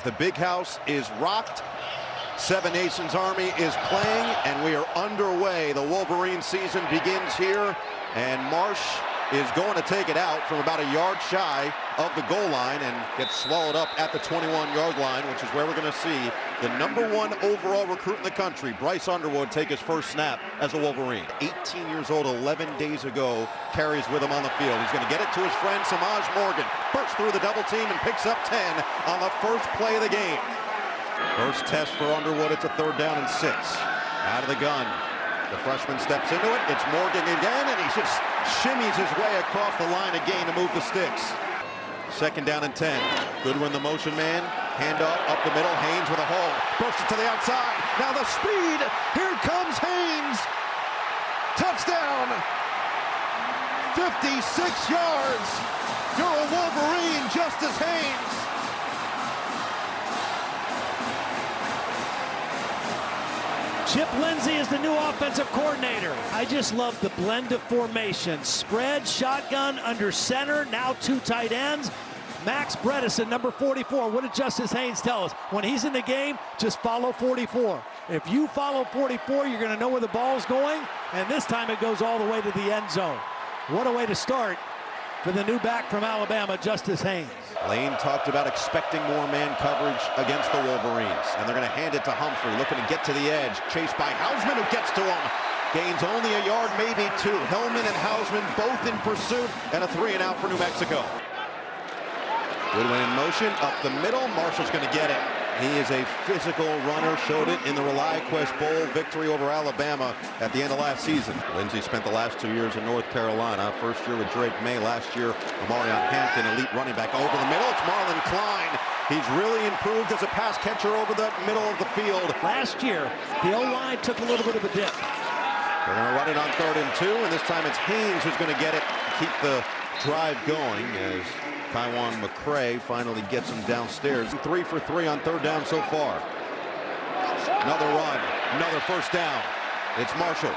The big house is rocked. Seven Nations Army is playing, and we are underway. The Wolverine season begins here, and Marsh is going to take it out from about a yard shy of the goal line and gets swallowed up at the 21-yard line, which is where we're going to see the #1 overall recruit in the country, Bryce Underwood, take his first snap as a Wolverine. 18 years old, 11 days ago, carries with him on the field. He's going to get it to his friend Samaj Morgan. Bursts through the double team and picks up 10 on the first play of the game. First test for Underwood. It's a 3rd down and 6. Out of the gun. The freshman steps into it. It's Morgan again, and he just shimmies his way across the line again to move the sticks. 2nd down and 10. Goodwin, the motion man. Handoff up the middle. Haynes with a hole. Bursts it to the outside. Now the speed. Here comes Haynes. Touchdown. 56 yards. You're a Wolverine, Justice Haynes. Chip Lindsey is the new offensive coordinator. I just love the blend of formations. Spread, shotgun, under center, now 2 tight ends. Max Bredesen, number 44. What did Justice Haynes tell us? When he's in the game, just follow 44. If you follow 44, you're going to know where the ball's going, and this time it goes all the way to the end zone. What a way to start for the new back from Alabama, Justice Haynes. Lane talked about expecting more man coverage against the Wolverines, and they're going to hand it to Humphrey, looking to get to the edge. Chased by Hausman, who gets to him. Gains only a yard, maybe 2. Hellman and Hausman both in pursuit, and a 3-and-out for New Mexico. Goodwin in motion, up the middle. Marshall's going to get it. He is a physical runner, showed it in the ReliQuest Bowl victory over Alabama at the end of last season. Lindsey spent the last 2 years in North Carolina. First year with Drake May, last year Amarion Hampton, elite running back. Over the middle, it's Marlon Klein. He's really improved as a pass catcher over the middle of the field. Last year, the O-line took a little bit of a dip. They're going to run it on 3rd and 2, and this time it's Haynes who's going to get it, keep the drive going as Kaiwan McCray finally gets him downstairs. 3 for 3 on 3rd down so far. Another run, another 1st down. It's Marshall.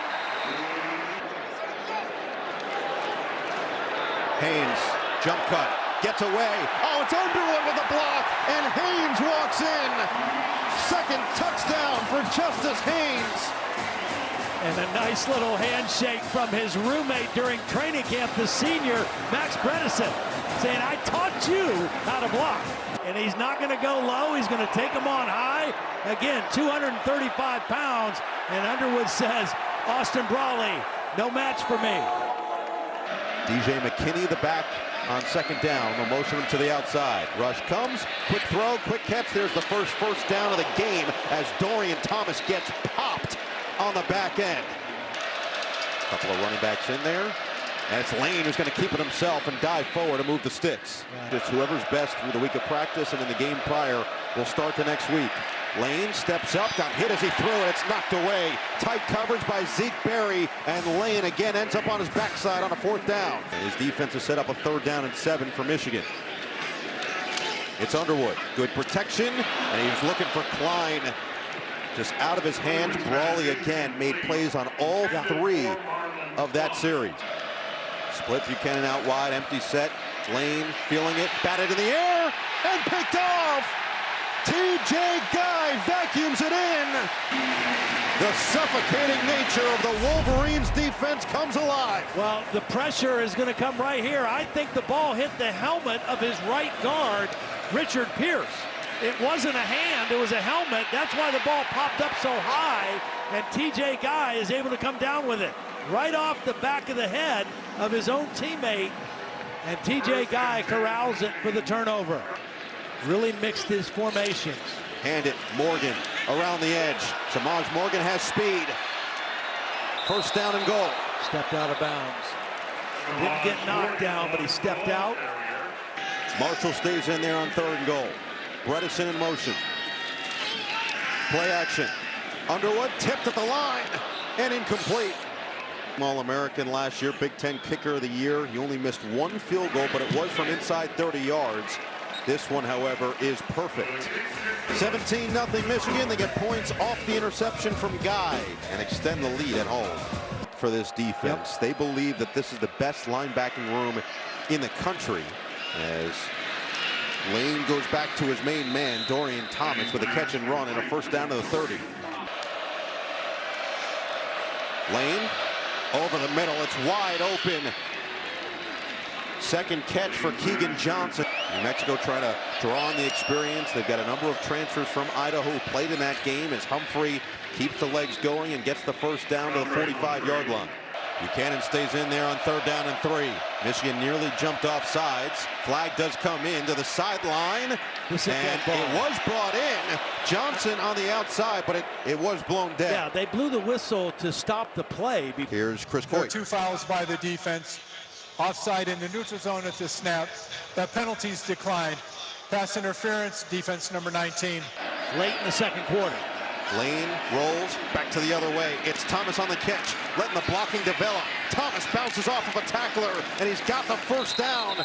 Haynes, jump cut, gets away. Oh, it's Underwood with a block, and Haynes walks in. 2nd touchdown for Justice Haynes. And a nice little handshake from his roommate during training camp, the senior, Max Bredesen, saying, I taught you how to block. And he's not going to go low. He's going to take him on high. Again, 235 pounds. And Underwood says, Austin Brawley, no match for me. DJ McKinney, the back on 2nd down. They'll motion him to the outside. Rush comes. Quick throw, quick catch. There's the first down of the game as Dorian Thomas gets popped on the back end. A couple of running backs in there. And it's Lane who's going to keep it himself and dive forward to move the sticks. Just whoever's best through the week of practice and in the game prior will start the next week. Lane steps up, got hit as he threw it. It's knocked away. Tight coverage by Zeke Berry, and Lane again ends up on his backside on a 4th down. And his defense has set up a 3rd down and 7 for Michigan. It's Underwood. Good protection, and he's looking for Klein. Just out of his hands. Brawley again made plays on all 3 of that series. Split Buchanan out wide, empty set. Lane feeling it, batted in the air, and picked off. TJ Guy vacuums it in. The suffocating nature of the Wolverines defense comes alive. Well, the pressure is going to come right here. I think the ball hit the helmet of his right guard, Richard Pierce. It wasn't a hand, it was a helmet. That's why the ball popped up so high, and TJ Guy is able to come down with it right off the back of the head of his own teammate, and TJ Guy corrals it for the turnover. Really mixed his formations. Hand it, Morgan around the edge. Samaj Morgan has speed. 1st down and goal. Stepped out of bounds. Didn't get knocked down, but he stepped out. Marshall stays in there on 3rd and goal. Bredesen in motion. Play action. Underwood tipped at the line and incomplete. All-American last year, Big Ten Kicker of the Year. He only missed 1 field goal, but it was from inside 30 yards. This one, however, is perfect. 17-0 Michigan. They get points off the interception from Guy and extend the lead at home for this defense. They believe that this is the best linebacking room in the country as Lane goes back to his main man, Dorian Thomas, with a catch and run and a first down to the 30. Lane over the middle. It's wide open. Second catch for Keegan Johnson. New Mexico trying to draw on the experience. They've got a number of transfers from Idaho who played in that game as Humphrey keeps the legs going and gets the first down to the 45-yard line. Buchanan stays in there on 3rd down and 3. Michigan nearly jumped off sides. Flag does come in to the sideline, and it was brought in. Johnson on the outside, but it was blown dead. Yeah, they blew the whistle to stop the play. Here's Chris Coy. 2 fouls by the defense. Offside in the neutral zone at the snap. That penalty's declined. Pass interference, defense number 19. Late in the second quarter. Lane rolls back to the other way. It's Thomas on the catch, letting the blocking develop. Thomas bounces off of a tackler, and he's got the first down.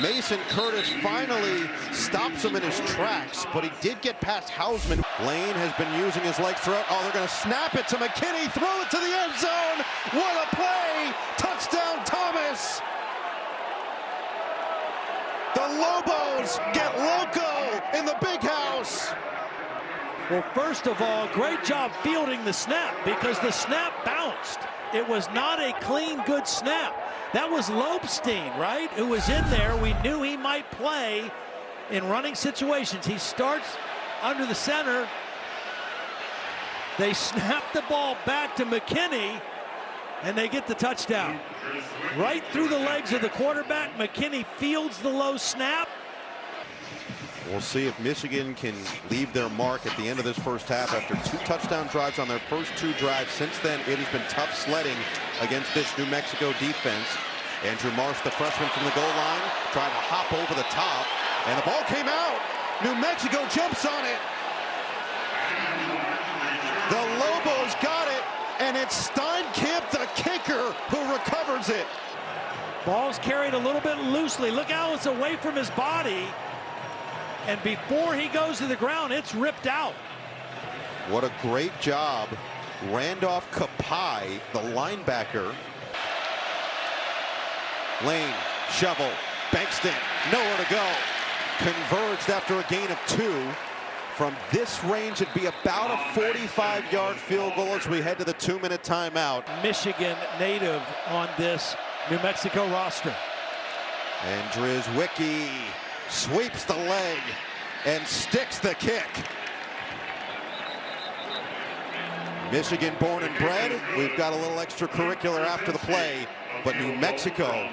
Mason Curtis finally stops him in his tracks, but he did get past Hausman. Lane has been using his legs throughout. Oh, they're going to snap it to McKinney, throw it to the end zone. What a play! Touchdown, Thomas! The Lobos get loco in the big house. Well, first of all, great job fielding the snap because the snap bounced. It was not a clean, good snap. That was Lobstein, right, who was in there. We knew he might play in running situations. He starts under the center. They snap the ball back to McKinney, and they get the touchdown. Right through the legs of the quarterback. McKinney fields the low snap. We'll see if Michigan can leave their mark at the end of this first half after 2 touchdown drives on their first 2 drives. Since then, it has been tough sledding against this New Mexico defense. Andrew Marsh, the freshman from the goal line, trying to hop over the top, and the ball came out. New Mexico jumps on it. The Lobos got it, and it's Steinkamp, the kicker, who recovers it. Ball's carried a little bit loosely. Look how it's away from his body. And before he goes to the ground, it's ripped out. What a great job. Randolph Kapai, the linebacker. Lane, shovel, Bankston, nowhere to go. Converged after a gain of 2. From this range, it'd be about a 45-yard field goal as we head to the 2-minute timeout. Michigan native on this New Mexico roster. And Drizwicki sweeps the leg and sticks the kick. Michigan born and bred. We've got a little extracurricular after the play, but New Mexico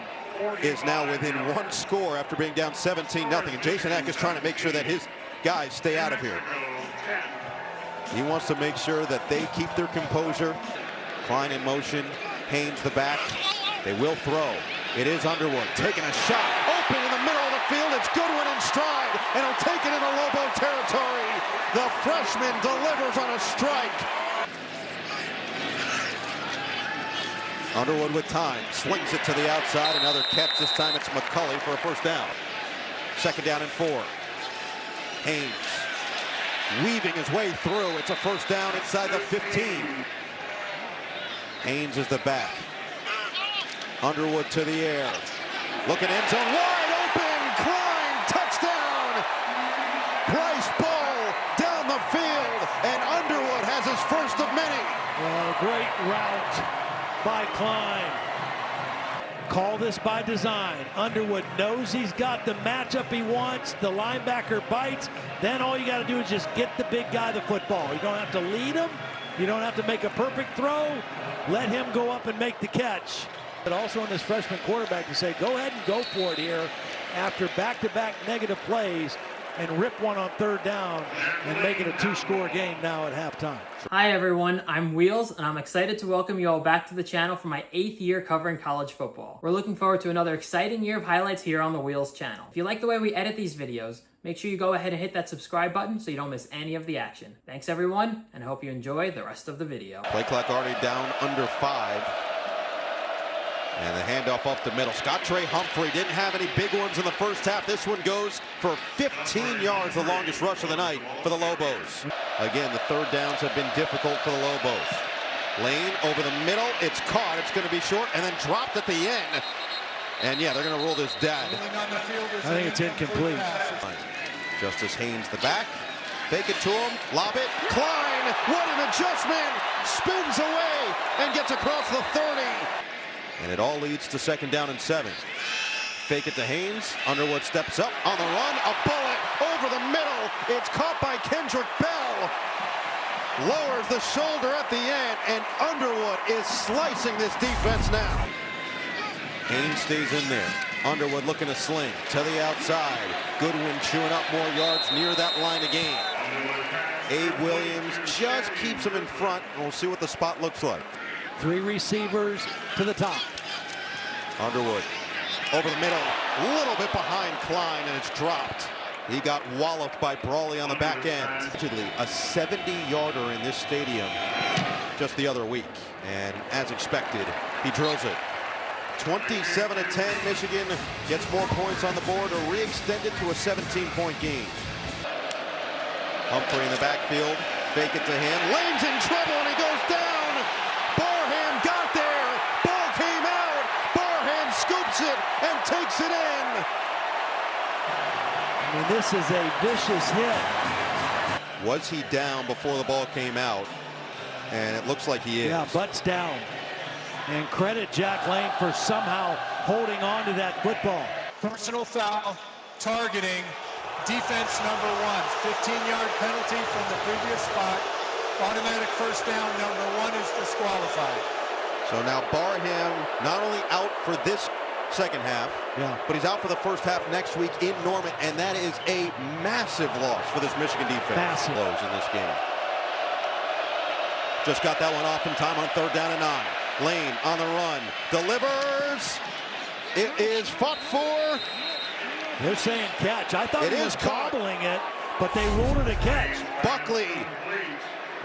is now within 1 score after being down 17-0. And Jason Eck is trying to make sure that his guys stay out of here. He wants to make sure that they keep their composure. Klein in motion, Haynes the back. They will throw. It is Underwood taking a shot, open in the middle of the field. It's Goodwin in stride, and he'll take it into Lobo territory. The freshman delivers on a strike. Underwood with time, slings it to the outside. Another catch. This time it's McCulley for a first down. 2nd down and 4. Haynes weaving his way through. It's a first down inside the 15. Haynes is the back. Underwood to the air. Looking end zone, wide open. Klein, touchdown. Bryce Ball down the field, and Underwood has his first of many. Well, great route by Klein. Call this by design. Underwood knows he's got the matchup he wants. The linebacker bites. Then all you got to do is just get the big guy the football. You don't have to lead him. You don't have to make a perfect throw. Let him go up and make the catch. But also on this freshman quarterback to say, go ahead and go for it here after back-to-back negative plays and rip one on 3rd down and make it a 2-score game now at halftime. Hi everyone, I'm Wheels, and I'm excited to welcome you all back to the channel for my 8th year covering college football. We're looking forward to another exciting year of highlights here on the Wheels channel. If you like the way we edit these videos, make sure you go ahead and hit that subscribe button so you don't miss any of the action. Thanks everyone, and I hope you enjoy the rest of the video. Play clock already down under 5. And the handoff up the middle. Scott Trey Humphrey didn't have any big ones in the first half. This one goes for 15 yards, the longest rush of the night for the Lobos. Again, the 3rd downs have been difficult for the Lobos. Lane over the middle. It's caught. It's going to be short and then dropped at the end. And yeah, they're going to rule this dead. I think it's incomplete. Justice Haynes the back. Fake it to him. Lob it. Klein. What an adjustment. Spins away and gets across the 30. And it all leads to 2nd down and 7. Fake it to Haynes. Underwood steps up on the run. A bullet over the middle. It's caught by Kendrick Bell. Lowers the shoulder at the end, and Underwood is slicing this defense now. Haynes stays in there. Underwood looking to sling to the outside. Goodwin chewing up more yards near that line of game. Abe Williams just keeps him in front, and we'll see what the spot looks like. 3 receivers to the top. Underwood over the middle, a little bit behind Klein, and it's dropped. He got walloped by Brawley on the back end. A 70-yarder in this stadium just the other week, and as expected, he drills it. 27-10, Michigan gets more points on the board to re-extend it to a 17-point game. Humphrey in the backfield, fake it to him. Lane's in trouble and he goes down. Barham got there. Ball came out. Barham scoops it and takes it in. I mean, this is a vicious hit. Was he down before the ball came out? And it looks like he is. Yeah, butts down. And credit Jack Lane for somehow holding on to that football. Personal foul, targeting, defense number 1. 15-yard penalty from the previous spot. Automatic first down, number 1 is disqualified. So now Barham not only out for this second half, but he's out for the first half next week in Norman, and that is a massive loss for this Michigan defense. Massive. Blows in this game. Just got that one off in time on 3rd down and 9. Lane on the run, delivers. It is fought for. They're saying catch. I thought he was gobbling it, but they ruled it a catch. Buckley.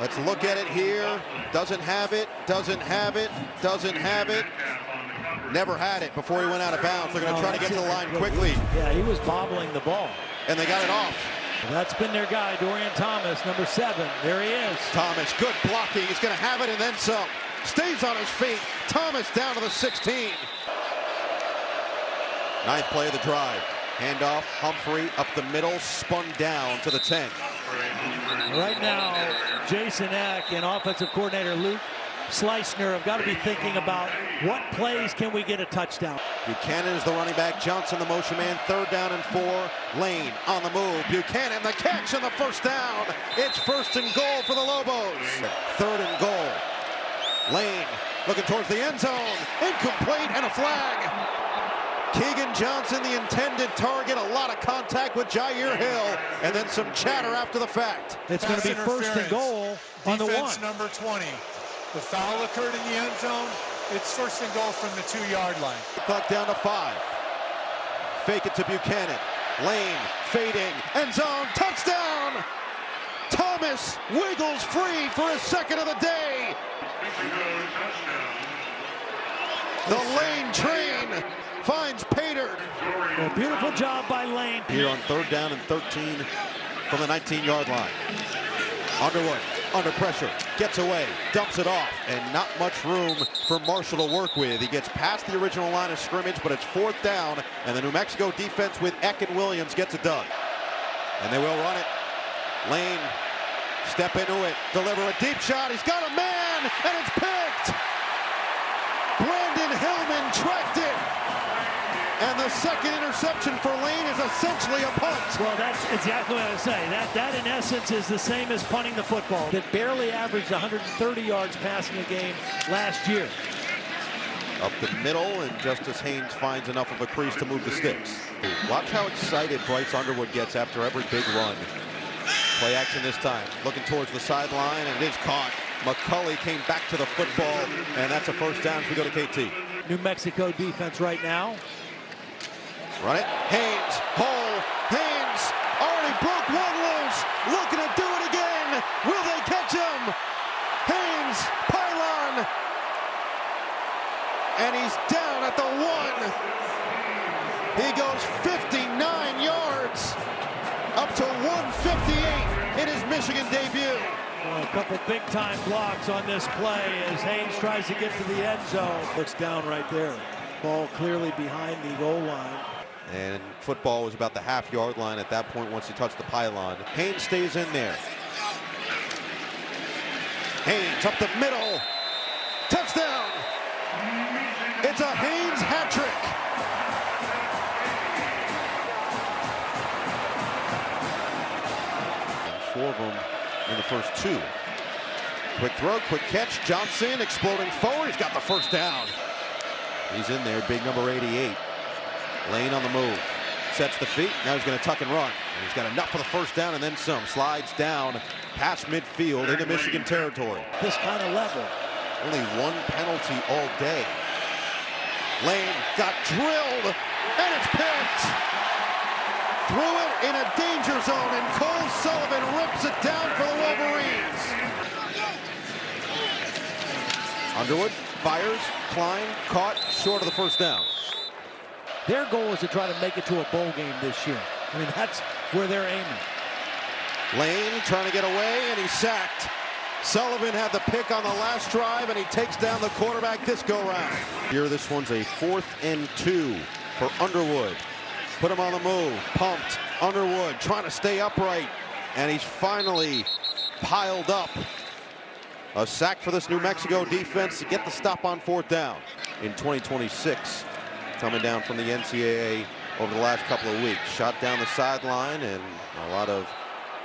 Let's look at it here. Doesn't have it, doesn't have it, doesn't have it. Never had it before he went out of bounds. They're going to try to get to the line quickly. Yeah, he was bobbling the ball. And they got it off. That's been their guy, Dorian Thomas, number 7. There he is. Thomas, good blocking. He's going to have it and then some. Stays on his feet. Thomas down to the 16. 9th play of the drive. Handoff, Humphrey up the middle, spun down to the 10. Right now, Jason Eck and offensive coordinator Luke Schleissner have got to be thinking about what plays can we get a touchdown. Buchanan is the running back. Johnson the motion man. 3rd down and 4. Lane on the move. Buchanan the catch and the first down. It's 1st and goal for the Lobos. 3rd and goal. Lane looking towards the end zone. Incomplete and a flag. Keegan Johnson, the intended target. A lot of contact with Jair Hill. And then some chatter after the fact. It's going to be 1st and goal on the 1. Defense number 20. The foul occurred in the end zone. It's 1st and goal from the 2-yard line. Clock down to 5. Fake it to Buchanan. Lane fading. End zone. Touchdown! Thomas wiggles free for his 2nd of the day. The Lane train finds Pater. A beautiful job by Lane. Here on 3rd down and 13 from the 19-yard line. Underwood under pressure, gets away, dumps it off, and not much room for Marshall to work with. He gets past the original line of scrimmage, but it's 4th down, and the New Mexico defense with Eck and Williams gets it done. And they will run it. Lane, step into it, deliver a deep shot. He's got a man, and it's picked. Brandon Hillman tracked it. And the 2nd interception for Lane is essentially a punt. Well, that's exactly what I was saying. That in essence is the same as punting the football. That barely averaged 130 yards passing a game last year. Up the middle, and Justice Haynes finds enough of a crease to move the sticks. Watch how excited Bryce Underwood gets after every big run. Play action this time, looking towards the sideline, and it is caught. McCulley came back to the football, and that's a 1st down as we go to KT. New Mexico defense right now. Run it. Haynes. Hole. Haynes already broke one loose. Looking to do it again. Will they catch him? Haynes. Pylon. And he's down at the 1. He goes 59 yards. Up to 158 in his Michigan debut. A couple big-time blocks on this play as Haynes tries to get to the end zone. Looks down right there. Ball clearly behind the goal line. And football was about the half-yard line at that point once he touched the pylon. Haynes stays in there. Haynes up the middle. Touchdown! It's a Haynes hat trick. Four of them in the first two. Quick throw, quick catch. Johnson exploding forward. He's got the first down. He's in there, big number 88. Lane on the move. Sets the feet. Now he's going to tuck and run. And he's got enough for the first down and then some. Slides down past midfield into Michigan territory. This kind of level. Only one penalty all day. Lane got drilled, and it's picked. Threw it in a danger zone, and Cole Sullivan rips it down for the Wolverines. Underwood fires, Klein caught short of the first down. Their goal is to try to make it to a bowl game this year. I mean, that's where they're aiming. Lane trying to get away, and he's sacked. Sullivan had the pick on the last drive, and he takes down the quarterback this go-round. Here, this one's a 4th and 2 for Underwood. Put him on the move, pumped. Underwood trying to stay upright, and he's finally piled up. A sack for this New Mexico defense to get the stop on 4th down. In 2026, coming down from the NCAA over the last couple of weeks. Shot down the sideline and a lot of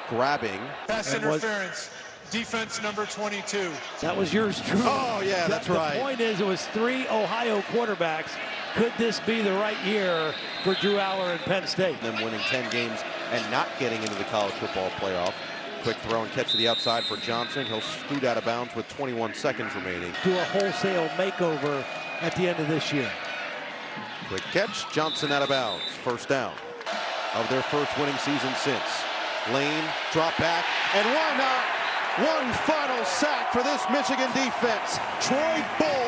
grabbing. Pass interference. Defense number 22. That was yours truly. Oh, yeah, that's right. The point is, it was 3 Ohio quarterbacks. Could this be the right year for Drew Aller and Penn State? Them winning 10 games and not getting into the college football playoff. Quick throw and catch to the outside for Johnson. He'll scoot out of bounds with 21 seconds remaining. Do a wholesale makeover at the end of this year. Quick catch, Johnson out of bounds. First down of their first winning season since. Lane, drop back, and why not? One final sack for this Michigan defense. Troy Bull